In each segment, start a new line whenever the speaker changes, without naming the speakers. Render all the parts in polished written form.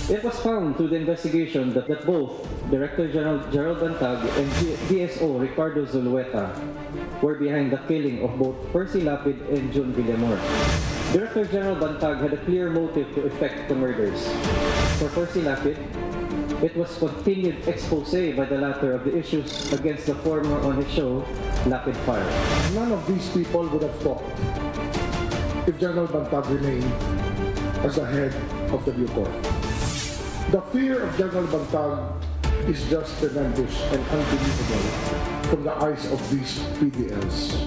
It was found through the investigation that both Director General Gerald Bantag and DSO Ricardo Zulueta were behind the killing of both Percy Lapid and June Villamor. Director General Bantag had a clear motive to effect the murders. For Percy Lapid, it was continued expose by the latter of the issues against the former on his show, Lapid Fire.
None of these people would have thought if General Bantag remained as the head of the BuCor. The fear of General Bantag is just tremendous and unbelievable from the eyes of these PDLs.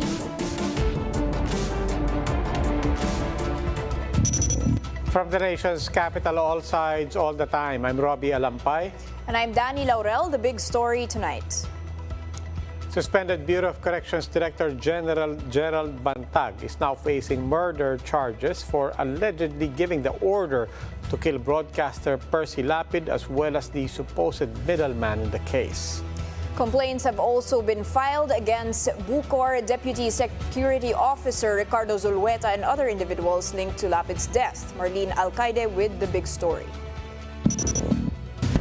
From the nation's capital, all sides, all the time, I'm Robbie Alampay.
And I'm Danny Laurel. The big story tonight.
Suspended Bureau of Corrections Director General Gerald Bantag is now facing murder charges for allegedly giving the order to kill broadcaster Percy Lapid as well as the supposed middleman in the case.
Complaints have also been filed against BuCor Deputy Security Officer Ricardo Zulueta and other individuals linked to Lapid's death. Marlene Alcaide with the big story.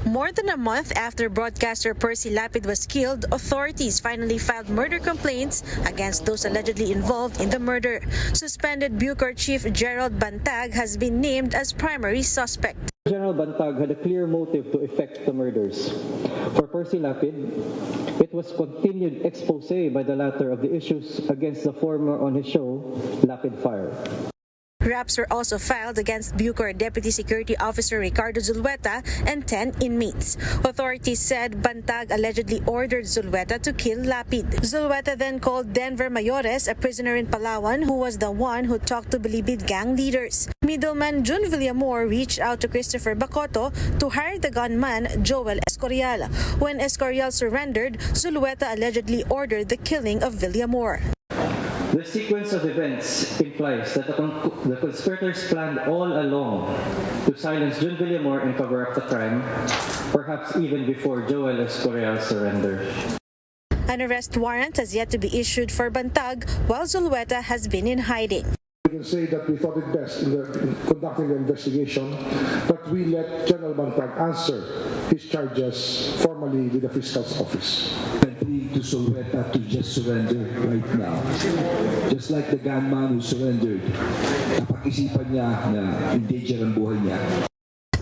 More than a month after broadcaster Percy Lapid was killed, authorities finally filed murder complaints against those allegedly involved in the murder. Suspended BuCor Chief Gerald Bantag has been named as primary suspect.
General Bantag had a clear motive to effect the murders. For Percy Lapid, it was continued expose by the latter of the issues against the former on his show, Lapid Fire.
Raps were also filed against BuCor Deputy Security Officer Ricardo Zulueta and 10 inmates. Authorities said Bantag allegedly ordered Zulueta to kill Lapid. Zulueta then called Denver Mayores, a prisoner in Palawan, who was the one who talked to Bilibid gang leaders. Middleman June Villamor reached out to Christopher Bacoto to hire the gunman Joel Escorial. When Escorial surrendered, Zulueta allegedly ordered the killing of Villamor.
The sequence of events implies that the conspirators planned all along to silence June Villamor and cover up the crime, perhaps even before Joel Escorial surrendered.
An arrest warrant has yet to be issued for Bantag, while Zulueta has been in hiding.
We can say that we thought it best in conducting the investigation that we let General Bantag answer his charges formally with the Fiscal's Office.
To Zulueta to just surrender right now. Just like the gunman who surrendered, napag-isipan niya na endanger ang buhay niya.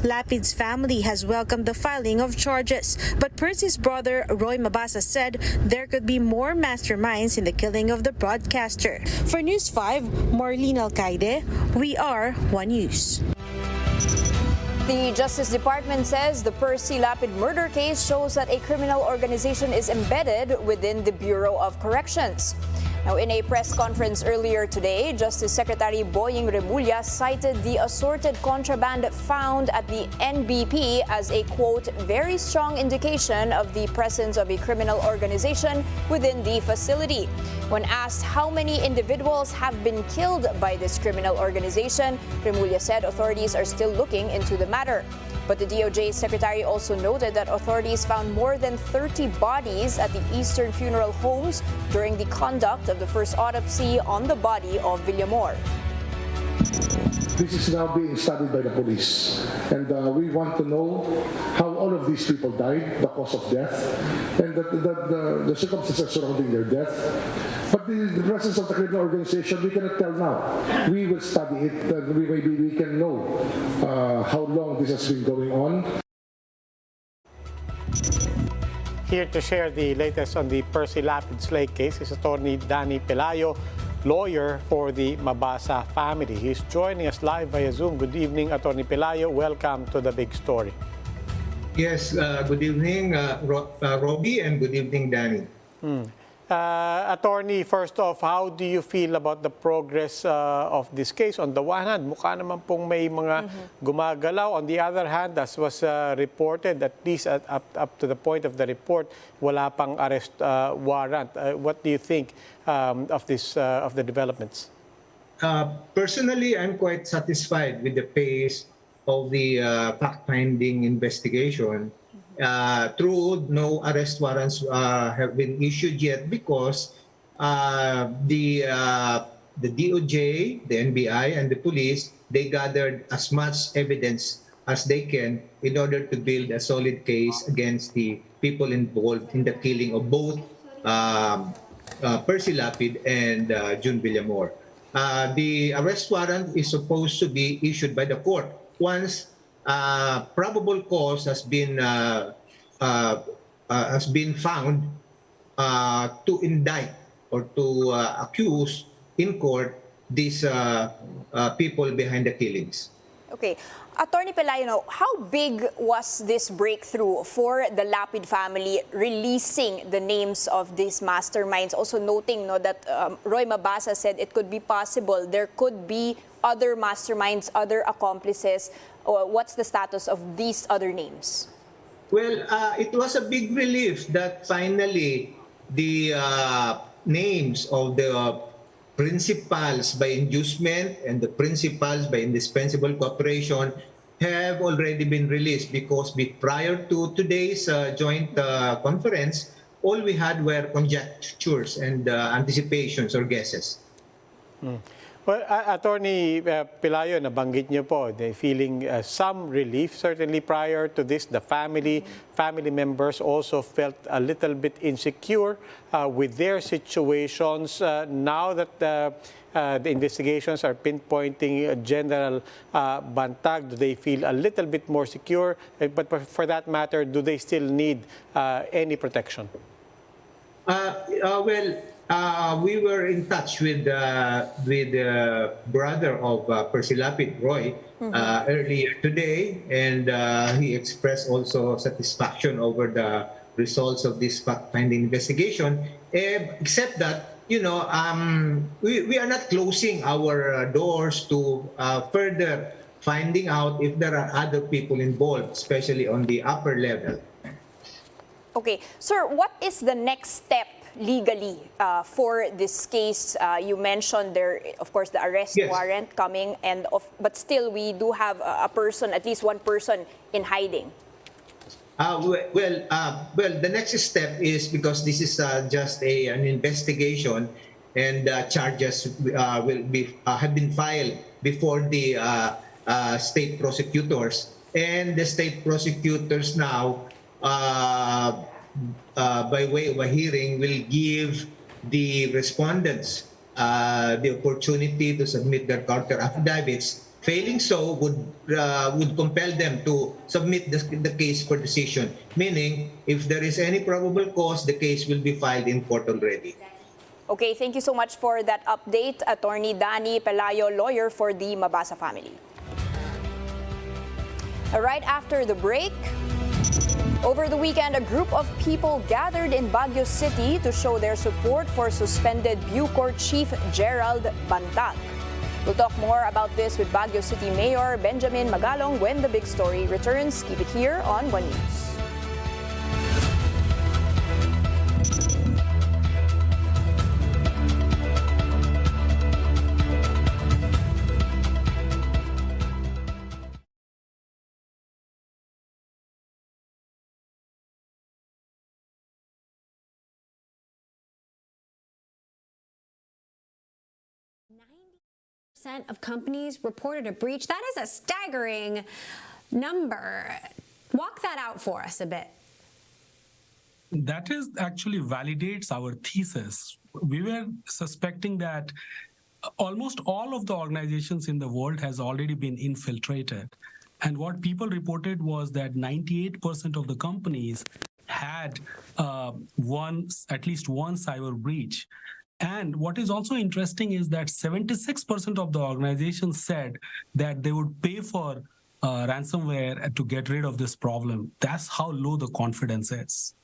Lapid's family has welcomed the filing of charges, but Percy's brother Roy Mabasa said there could be more masterminds in the killing of the broadcaster. For News 5, Marlene Alcaide, we are One News.
The Justice Department says the Percy Lapid murder case shows that a criminal organization is embedded within the Bureau of Corrections. Now, in a press conference earlier today, Justice Secretary Boying Remulla cited the assorted contraband found at the NBP as a, quote, very strong indication of the presence of a criminal organization within the facility. When asked how many individuals have been killed by this criminal organization, Remulla said authorities are still looking into the matter. But the DOJ secretary also noted that authorities found more than 30 bodies at the Eastern Funeral Homes during the conduct of the first autopsy on the body of Villamor.
This is now being studied by the police, and we want to know how all of these people died, the cause of death, and the circumstances surrounding their death. But the presence of the criminal organization, we cannot tell now. We will study it, and maybe we can know how long this has been going on.
Here to share the latest on the Percy Lapid slay case is Attorney Danny Pelayo, lawyer for the Mabasa family. He's joining us live via Zoom. Good evening, Attorney Pelayo. Welcome to the big story.
Yes, good evening, Robbie, and good evening, Danny.
Attorney, first off, how do you feel about the progress of this case? On the one hand, mukha naman pong may mga gumagalaw. On the other hand, as was reported, at least up to the point of the report, wala pang arrest warrant. What do you think of the developments?
Personally, I'm quite satisfied with the pace of the fact-finding investigation. True, no arrest warrants have been issued yet because the DOJ, the NBI, and the police, they gathered as much evidence as they can in order to build a solid case against the people involved in the killing of both Percy Lapid and June Villamor. The arrest warrant is supposed to be issued by the court once probable cause has been found to indict or to accuse in court these people behind the killings.
Okay. Attorney Pelayo, how big was this breakthrough for the Lapid family releasing the names of these masterminds? Also noting that Roy Mabasa said it could be possible there could be other masterminds, other accomplices. What's the status of these other names?
Well, it was a big relief that finally the names of the principals by inducement and the principals by indispensable cooperation have already been released, because prior to today's joint conference, all we had were conjectures and anticipations or guesses.
Well, Attorney Pelayo, nabanggit niyo po, feeling some relief. Certainly prior to this, the family members also felt a little bit insecure with their situations. Now that the investigations are pinpointing General Bantag, do they feel a little bit more secure? But for that matter, do they still need any protection?
We were in touch with the brother of Percy Lapid, Roy, earlier today, and he expressed also satisfaction over the results of this fact-finding investigation. Except that, we are not closing our doors to further finding out if there are other people involved, especially on the upper level.
Okay, sir, what is the next step legally for this case? You mentioned there, of course, the arrest warrant coming, but still we do have a person, at least one person, in hiding.
The next step is, because this is just an investigation, and charges have been filed before the state prosecutors, and the state prosecutors now, by way of a hearing, will give the respondents the opportunity to submit their counter affidavits. Failing so, would compel them to submit the case for decision. Meaning, if there is any probable cause, the case will be filed in court already.
Okay, thank you so much for that update, Attorney Danny Pelayo, lawyer for the Mabasa family. Right after the break, over the weekend, a group of people gathered in Baguio City to show their support for suspended BuCor Chief Gerald Bantag. We'll talk more about this with Baguio City Mayor Benjamin Magalong when the big story returns. Keep it here on One News.
Of companies reported a breach. That is a staggering number. Walk that out for us a bit.
That is actually validates our thesis. We were suspecting that almost all of the organizations in the world has already been infiltrated. And what people reported was that 98% of the companies had at least one cyber breach. And what is also interesting is that 76% of the organizations said that they would pay for ransomware to get rid of this problem. That's how low the confidence is.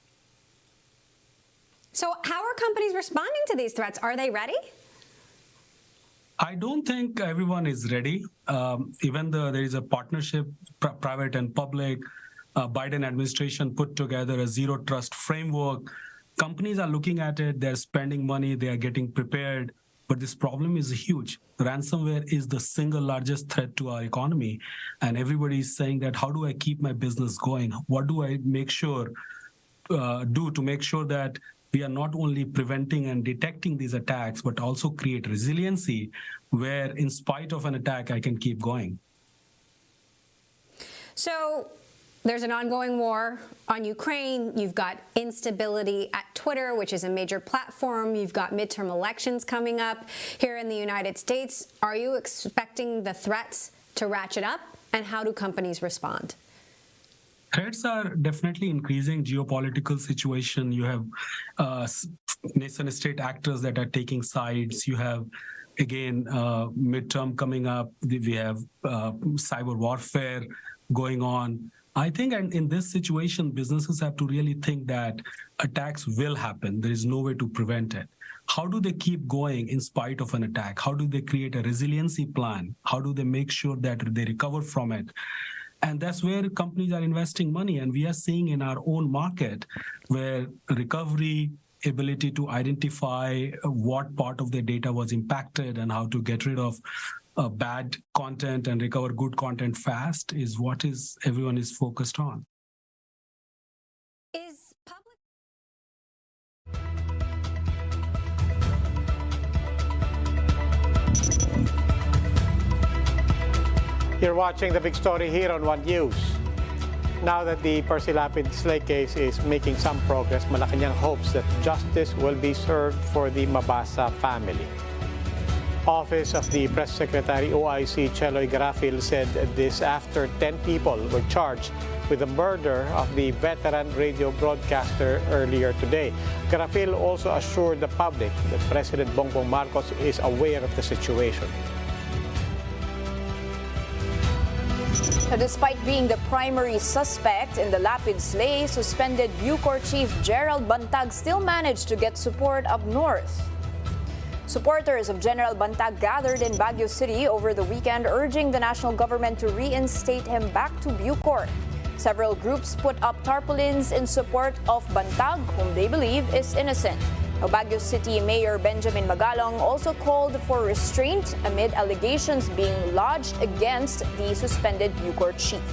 So how are companies responding to these threats? Are they ready?
I don't think everyone is ready. Even though there is a partnership, private and public, Biden administration put together a zero trust framework. Companies are looking at it, they're spending money, they are getting prepared, but this problem is huge. Ransomware is the single largest threat to our economy, and everybody is saying that, how do I keep my business going? What do I make sure to make sure that we are not only preventing and detecting these attacks, but also create resiliency where in spite of an attack, I can keep going.
So there's an ongoing war on Ukraine. You've got instability at Twitter, which is a major platform. You've got midterm elections coming up here in the United States. Are you expecting the threats to ratchet up? And how do companies respond?
Threats are definitely increasing. Geopolitical situation. You have nation state actors that are taking sides. You have, again, midterm coming up. We have cyber warfare going on. I think in this situation, businesses have to really think that attacks will happen. There is no way to prevent it. How do they keep going in spite of an attack? How do they create a resiliency plan? How do they make sure that they recover from it? And that's where companies are investing money. And we are seeing in our own market where recovery, ability to identify what part of their data was impacted and how to get rid of bad content and recover good content fast is what everyone is focused on.
Is public...
You're watching the big story here on One News. Now that the Percy Lapid slay case is making some progress, Malacanang hopes that justice will be served for the Mabasa family. Office of the Press Secretary OIC Cheloy Garafil said this after 10 people were charged with the murder of the veteran radio broadcaster earlier today. Garafil also assured the public that President Bongbong Marcos is aware of the situation.
Despite being the primary suspect in the Lapid slay, suspended BuCor Chief Gerald Bantag still managed to get support up north. Supporters of General Bantag gathered in Baguio City over the weekend, urging the national government to reinstate him back to BuCor. Several groups put up tarpaulins in support of Bantag, whom they believe is innocent. Now, Baguio City Mayor Benjamin Magalong also called for restraint amid allegations being lodged against the suspended BuCor chief.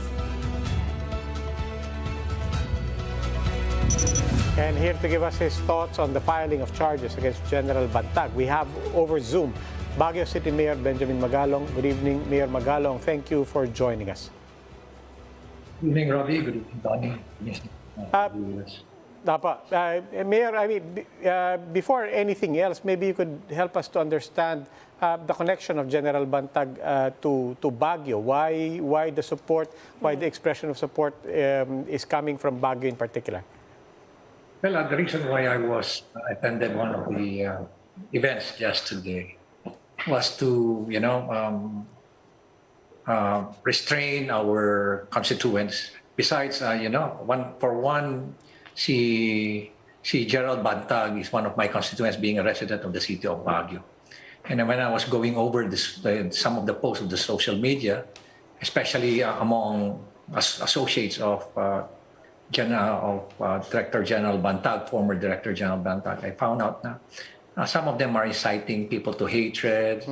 And here to give us his thoughts on the filing of charges against General Bantag, we have over Zoom Baguio City Mayor Benjamin Magalong. Good evening, Mayor Magalong. Thank you for joining us.
Good evening, Robbie. Good evening, Tony. Yes.
Mayor, before anything else, maybe you could help us to understand the connection of General Bantag to Baguio. Why the support, why the expression of support is coming from Baguio in particular?
Well, the reason why I attended one of the events just today was to, restrain our constituents. Besides, si Gerald Bantag is one of my constituents, being a resident of the city of Baguio. And when I was going over some of the posts of the social media, especially among associates of Director General Bantag, former Director General Bantag, I found out that some of them are inciting people to hatred,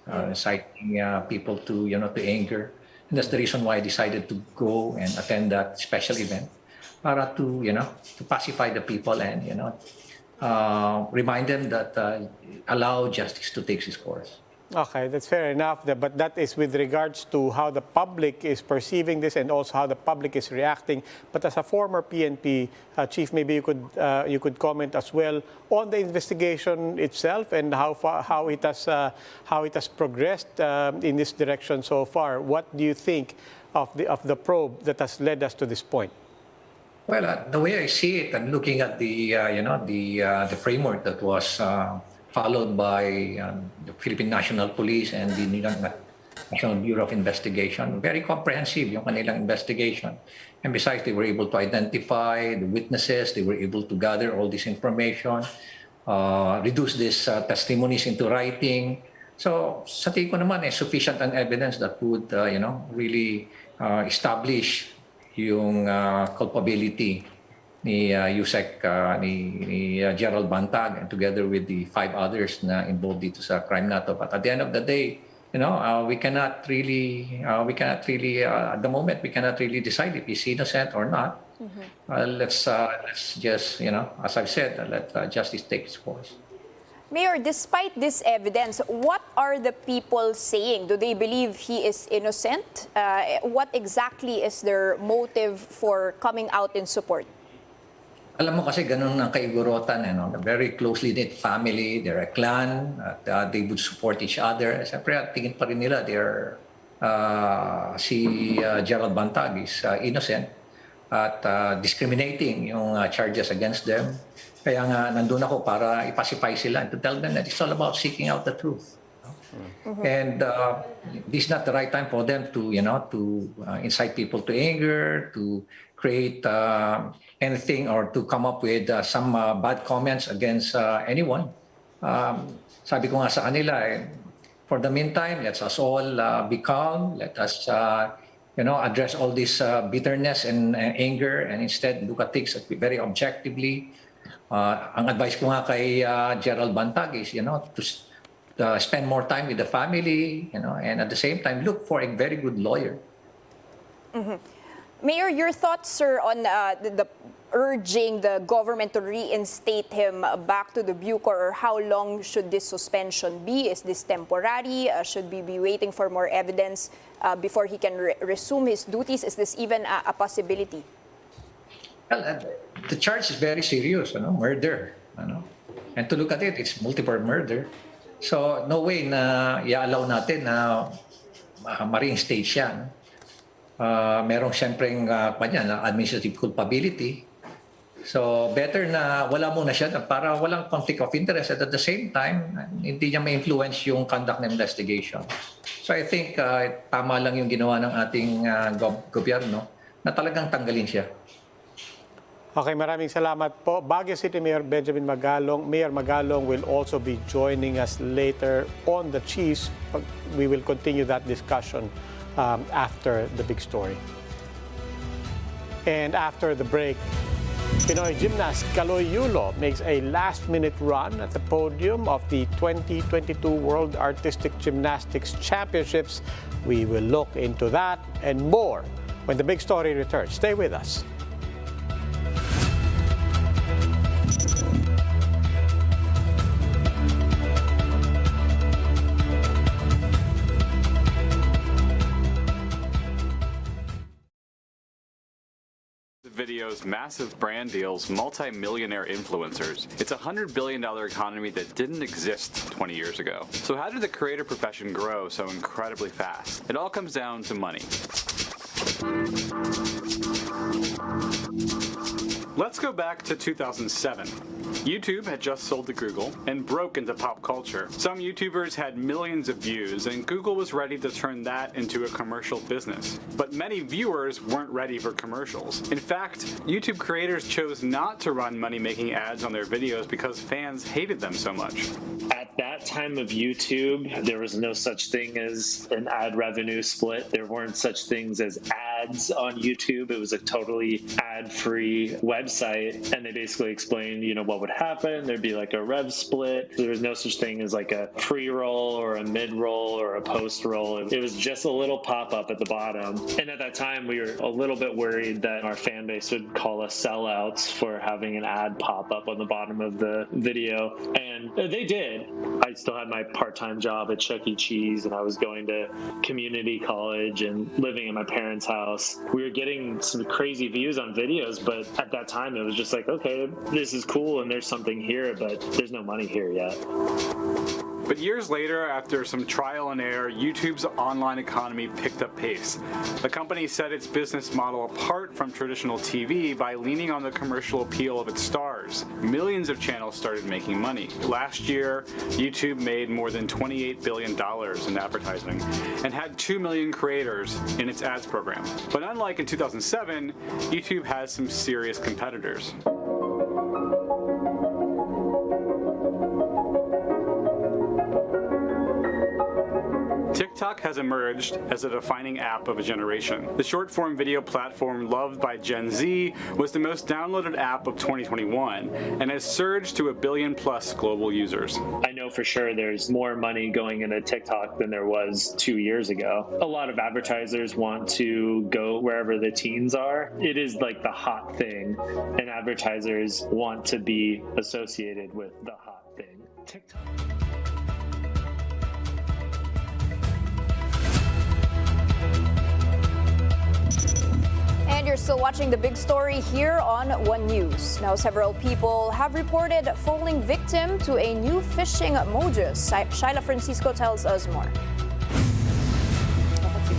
inciting people to anger. And that's the reason why I decided to go and attend that special event, para to pacify the people and remind them that allow justice to take its course.
Okay, that's fair enough. But that is with regards to how the public is perceiving this and also how the public is reacting. But as a former PNP chief, maybe you could comment as well on the investigation itself and how it has progressed in this direction so far. What do you think of the probe that has led us to this point?
Well, the way I see it, I'm looking at the framework that was followed by the Philippine National Police and the National Bureau of Investigation. Very comprehensive yung kanilang investigation. And besides, they were able to identify the witnesses, they were able to gather all this information, reduce these testimonies into writing. So sa tingin ko naman, sufficient an evidence that would really establish yung culpability ni Yusek ni Gerald Bantag, and together with the 5 others na involved dito sa crime na to. But at the end of the day, we cannot really at the moment we cannot really decide if he's innocent or not. Let's just as I've said, let justice take its course.
Mayor, despite this evidence, what are the people saying? Do they believe he is innocent? What exactly is their motive for coming out in support?
Alam mo kasi ganun ang kaigurutan, very closely knit family, they're a clan, at they would support each other. Siyempre, at tingin pa rin nila, si Gerald Bantag is innocent at discriminating yung charges against them. Kaya nga nandun ako para ipacify sila and to tell them that it's all about seeking out the truth. And this is not the right time for them to, to incite people to anger, to create anything or to come up with some bad comments against anyone. Sabi ko nga sa kanila, for the meantime, let us all be calm. Let us, address all this bitterness and anger, and instead look at things very objectively. Ang advice ko nga kay Gerald Bantag is, to spend more time with the family, and at the same time look for a very good lawyer.
Mayor, your thoughts, sir, on the urging the government to reinstate him back to the BuCor, or how long should this suspension be? Is this temporary? Should we be waiting for more evidence before he can resume his duties? Is this even a possibility?
Well, the charge is very serious, murder. And to look at it, it's multiple murder. So no way na i-allow natin na ma-reinstate siya. Merong siyempreng administrative culpability. So better na wala muna siya para walang conflict of interest, at the same time, hindi niya ma-influence yung conduct ng investigation. So I think tama lang yung ginawa ng ating gobyerno na talagang tanggalin siya.
Okay, maraming salamat po. Baguio City Mayor Benjamin Magalong. Mayor Magalong will also be joining us later on the cheese. We will continue that discussion after the big story. And after the break, Pinoy gymnast Kaloy Yulo makes a last-minute run at the podium of the 2022 World Artistic Gymnastics Championships. We will look into that and more when the big story returns. Stay with us.
Videos, massive brand deals, multi-millionaire influencers. It's a $100 billion economy that didn't exist 20 years ago. So how did the creator profession grow so incredibly fast? It all comes down to money. Let's go back to 2007. YouTube had just sold to Google and broke into pop culture. Some YouTubers had millions of views, and Google was ready to turn that into a commercial business. But many viewers weren't ready for commercials. In fact, YouTube creators chose not to run money-making ads on their videos because fans hated them so much.
At that time of YouTube, there was no such thing as an ad revenue split. There weren't such things as ads on YouTube. It was a totally ad-free website, and they basically explained, what would happen. There'd be like a rev split. There was no such thing as like a pre-roll or a mid-roll or a post-roll. It was just a little pop-up at the bottom. And at that time, we were a little bit worried that our fan base would call us sellouts for having an ad pop-up on the bottom of the video. And they did. I still had my part-time job at Chuck E. Cheese, and I was going to community college and living in my parents' house. We were getting some crazy views on videos, but at that time it was just like, okay, this is cool and there's something here, but there's no money here yet.
But years later, after some trial and error, YouTube's online economy picked up pace. The company set its business model apart from traditional TV by leaning on the commercial appeal of its stars. Millions of channels started making money. Last year, YouTube made more than $28 billion in advertising and had 2 million creators in its ads program. But unlike in 2007, YouTube has some serious competitors. TikTok has emerged as a defining app of a generation. The short-form video platform loved by Gen Z was the most downloaded app of 2021 and has surged to 1 billion plus global users.
I know for sure there's more money going into TikTok than there was 2 years ago. A lot of advertisers want to go wherever the teens are. It is like the hot thing, and advertisers want to be associated with the hot thing. TikTok.
And you're still watching the big story here on One News. Now, several people have reported falling victim to a new phishing modus. Shyla Francisco tells us more.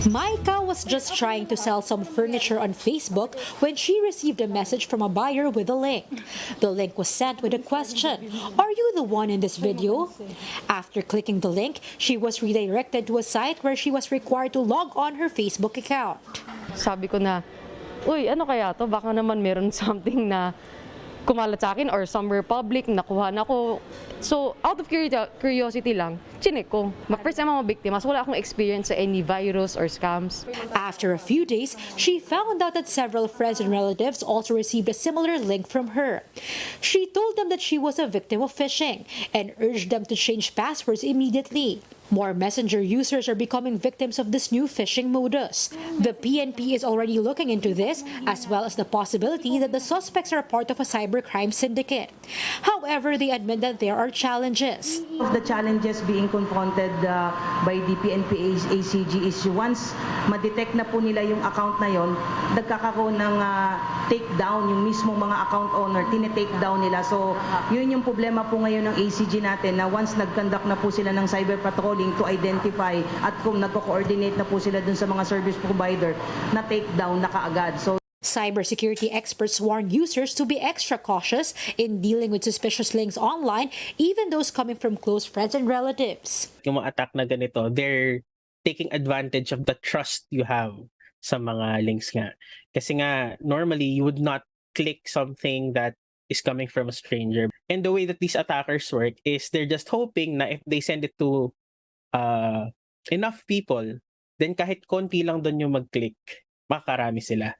Maika was just trying to sell some furniture on Facebook when she received a message from a buyer with a link. The link was sent with a question, "Are you the one in this video?" After clicking the link, she was redirected to a site where she was required to log on her Facebook account.
Sabi ko na, uy, ano kaya to? Baka naman meron something na kumalat sa akin or somewhere public, nakuha na ko. So, out of curiosity lang, chinek ko. First time ako biktima, so wala akong experience sa any virus or scams.
After a few days, she found out that several friends and relatives also received a similar link from her. She told them that she was a victim of phishing and urged them to change passwords immediately. More Messenger users are becoming victims of this new phishing modus. The PNP is already looking into this, as well as the possibility that the suspects are part of a cybercrime syndicate. However, they admit that there are challenges.
The challenges being confronted by the PNP ACG is once ma-detect na po nila yung account na yon, nagkakaroon ng takedown yung mismong mga account owner, tine-take down nila. So, yun yung problema po ngayon ng ACG natin na once nag-conduct na po sila ng cyber patrolling to identify at kung nagko-coordinate na po sila dun sa mga service provider, na take down na kaagad. So,
cybersecurity experts warn users to be extra cautious in dealing with suspicious links online, even those coming from close friends and relatives.
Yung mga attack na ganito, they're taking advantage of the trust you have sa mga links nga. Kasi nga, normally, you would not click something that is coming from a stranger. And the way that these attackers work is they're just hoping na if they send it to enough people, then kahit konti lang doon yung mag-click, makakarami sila.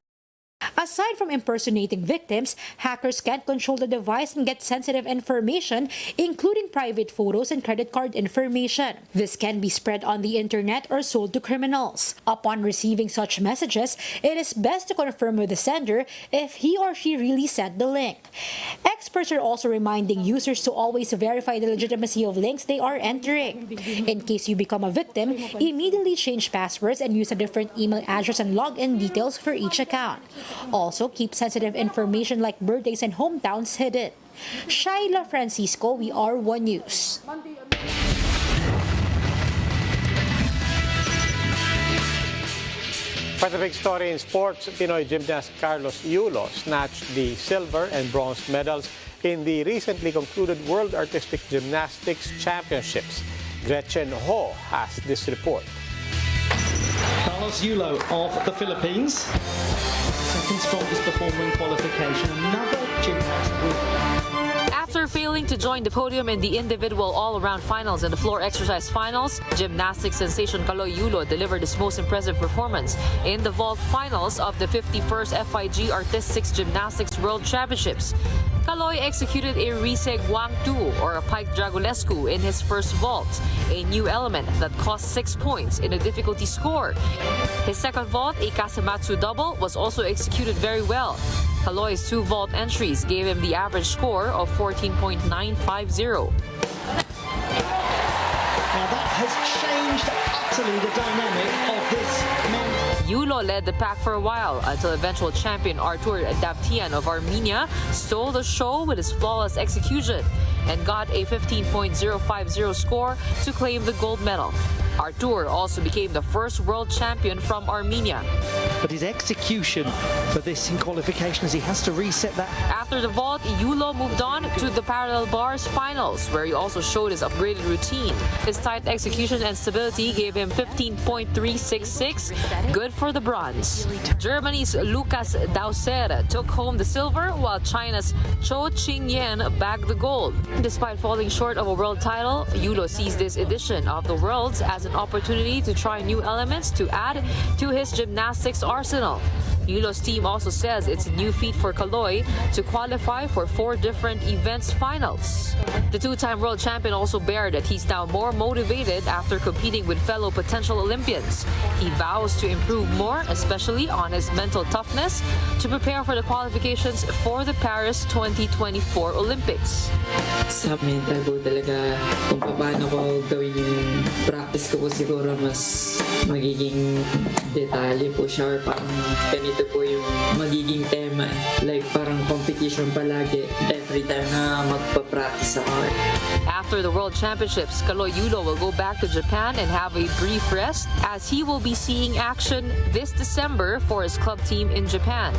Aside from impersonating victims, hackers can control the device and get sensitive information, including private photos and credit card information. This can be spread on the internet or sold to criminals. Upon receiving such messages, it is best to confirm with the sender if he or she really sent the link. Experts are also reminding users to always verify the legitimacy of links they are entering. In case you become a victim, immediately change passwords and use a different email address and login details for each account. Also, keep sensitive information like birthdays and hometowns hidden. Shyla Francisco, we are One News.
For the big story in sports, Pinoy gymnast Carlos Yulo snatched the silver and bronze medals in the recently concluded World Artistic Gymnastics Championships. Gretchen Ho has this report.
Carlos Yulo of the Philippines, second strongest performer in qualification, another gymnast with.
After failing to join the podium in the individual all-around finals and the floor exercise finals, gymnastics sensation Kaloy Yulo delivered his most impressive performance in the vault finals of the 51st FIG Artistics Gymnastics World Championships. Kaloy executed a Riseg Wang-Tu or a Pike Dragulescu in his first vault, a new element that cost 6 points in a difficulty score. His second vault, a Kasamatsu double, was also executed very well. Kaloy's 2 vault entries gave him the average score of 14.950.
Now that has changed utterly the dynamic of this men's.
Yulo led the pack for a while until eventual champion Artur Davtyan of Armenia stole the show with his flawless execution and got a 15.050 score to claim the gold medal. Artur also became the first world champion from Armenia.
But his execution for this in qualification as he has to reset that.
After the vault, Yulo moved on to the parallel bars finals, where he also showed his upgraded routine. His tight execution and stability gave him 15.366, good for the bronze. Germany's Lukas Dauser took home the silver, while China's Cho Ching-yen bagged the gold. Despite falling short of a world title, Yulo sees this edition of the Worlds as an opportunity to try new elements to add to his gymnastics arsenal. Yulo's team also says it's a new feat for Kaloy to qualify for 4 different events finals. The 2-time world champion also bared that he's now more motivated after competing with fellow potential Olympians. He vows to improve more, especially on his mental toughness, to prepare for the qualifications for the Paris 2024 Olympics.
Sa mental po talaga kung paano ko gawin yung practice ko po siguro mas magiging detalye po siya or parang ganito po yung magiging tema. Like parang competition palagi every time na magpa-practice ako.
After the World Championships, Kaloy Yulo will go back to Japan and have a brief rest as he will be seeing action this December for his club team in Japan.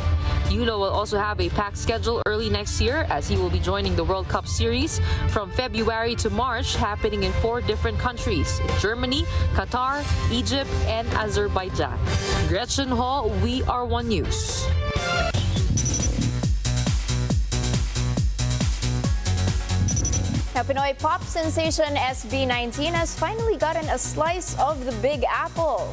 Yulo will also have a packed schedule early next year as he will be joining the World Cup Series from February to March, happening in 4 different countries: Germany, Qatar, Egypt, and Azerbaijan. Gretchen Hall, We Are One News.
Now, Pinoy pop sensation SB19 has finally gotten a slice of the Big Apple.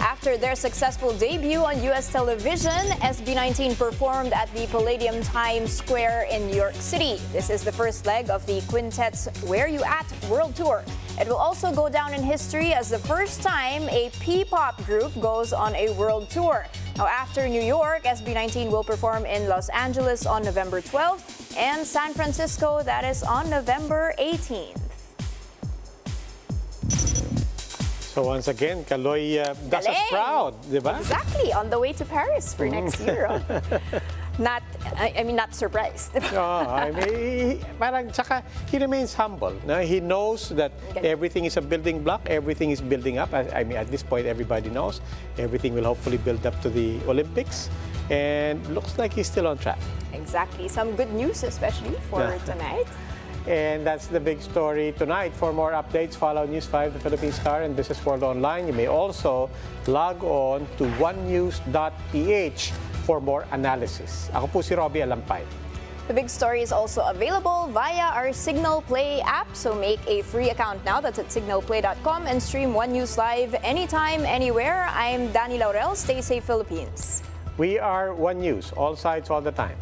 After their successful debut on U.S. television, SB19 performed at the Palladium Times Square in New York City. This is the first leg of the quintet's Where You At World Tour. It will also go down in history as the first time a P-pop group goes on a world tour. Now, after New York, SB19 will perform in Los Angeles on November 12th and San Francisco, that is on November 18th.
So once again, Kaloy does us proud, di ba?
Exactly, on the way to Paris for next year. Not surprised.
Parang tsaka he remains humble. No? He knows that everything is a building block, everything is building up. I mean, at this point, everybody knows. Everything will hopefully build up to the Olympics. And looks like he's still on track.
Exactly. Some good news, especially for tonight.
And that's the big story tonight. For more updates, follow News 5, the Philippine Star, and Business World Online. You may also log on to onenews.ph for more analysis. Ako po si Robbie Alampay.
The big story is also available via our Signal Play app. So make a free account now. That's at signalplay.com and stream One News Live anytime, anywhere. I'm Danny Laurel. Stay safe, Philippines.
We are One News, all sides, all the time.